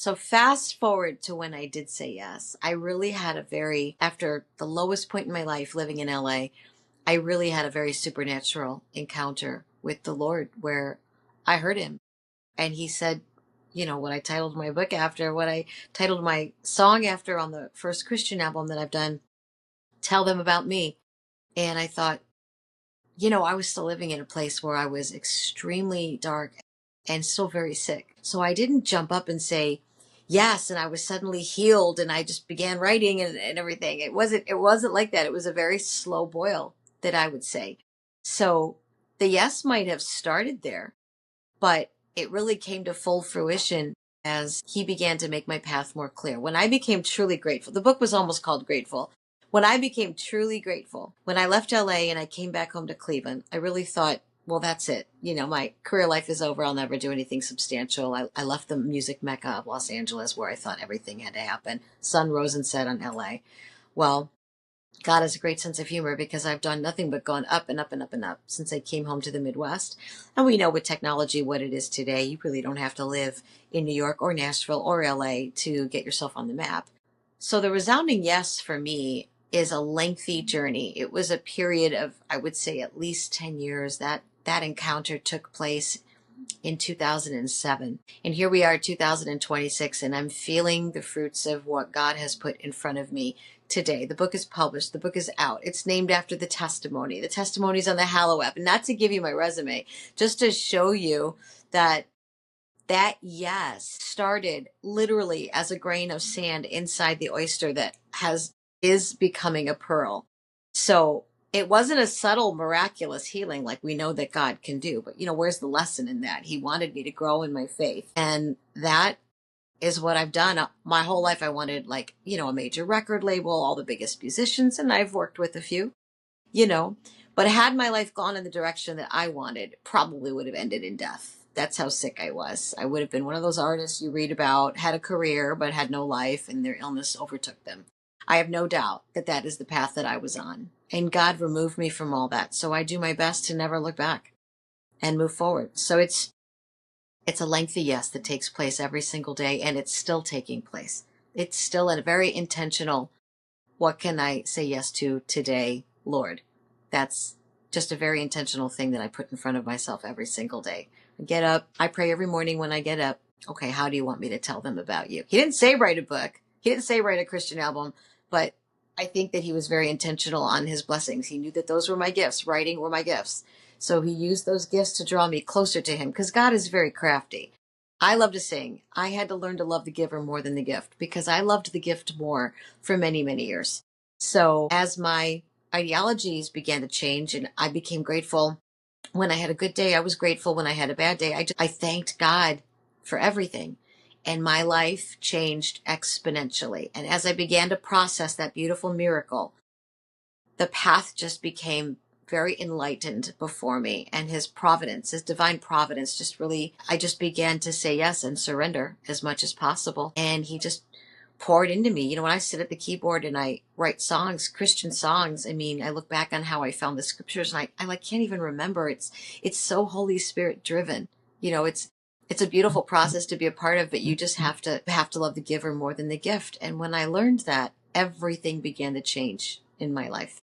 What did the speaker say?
So fast forward to when I did say yes. I really had after the lowest point in my life living in LA, I really had a very supernatural encounter with the Lord where I heard him and he said, what I titled my book after, what I titled my song after on the first Christian album that I've done, Tell Them About Me. And I thought, I was still living in a place where I was extremely dark and still very sick. So I didn't jump up and say yes, and I was suddenly healed and I just began writing and everything. It wasn't like that. It was a very slow boil that I would say. So the yes might have started there, but it really came to full fruition as he began to make my path more clear. When I became truly grateful, the book was almost called Grateful. When I became truly grateful, when I left LA and I came back home to Cleveland, I really thought, well, that's it. My career life is over. I'll never do anything substantial. I left the music mecca of Los Angeles where I thought everything had to happen. Sun rose and set on LA. Well, God has a great sense of humor because I've done nothing but gone up and up and up and up since I came home to the Midwest. And we know with technology what it is today. You really don't have to live in New York or Nashville or LA to get yourself on the map. So the resounding yes for me is a lengthy journey. It was a period of, I would say, at least 10 years. That encounter took place in 2007. And here we are, 2026, and I'm feeling the fruits of what God has put in front of me today. The book is published. The book is out. It's named after the testimony. The testimony's on the Hallow app. And not to give you my resume, just to show you that yes started literally as a grain of sand inside the oyster that is becoming a pearl. So it wasn't a subtle, miraculous healing like we know that God can do. But, where's the lesson in that? He wanted me to grow in my faith. And that is what I've done. My whole life, I wanted a major record label, all the biggest musicians, and I've worked with a few, But had my life gone in the direction that I wanted, probably would have ended in death. That's how sick I was. I would have been one of those artists you read about, had a career, but had no life, and their illness overtook them. I have no doubt that that is the path that I was on. And God removed me from all that. So I do my best to never look back and move forward. So it's a lengthy yes that takes place every single day, and it's still taking place. It's still a very intentional, what can I say yes to today, Lord? That's just a very intentional thing that I put in front of myself every single day. I get up, I pray every morning when I get up. Okay, how do you want me to tell them about you? He didn't say write a book. He didn't say write a Christian album, but I think that he was very intentional on his blessings. He knew that those were my gifts. Writing were my gifts. So he used those gifts to draw me closer to him because God is very crafty. I love to sing. I had to learn to love the giver more than the gift because I loved the gift more for many, many years. So as my ideologies began to change and I became grateful when I had a good day, I was grateful when I had a bad day. I thanked God for everything. And my life changed exponentially. And as I began to process that beautiful miracle, the path just became very enlightened before me. And his providence, his divine providence, I just began to say yes and surrender as much as possible. And he just poured into me. When I sit at the keyboard and I write songs, Christian songs, I look back on how I found the scriptures and I can't even remember. It's so Holy Spirit driven. It's a beautiful process to be a part of, but you just have to love the giver more than the gift. And when I learned that, everything began to change in my life.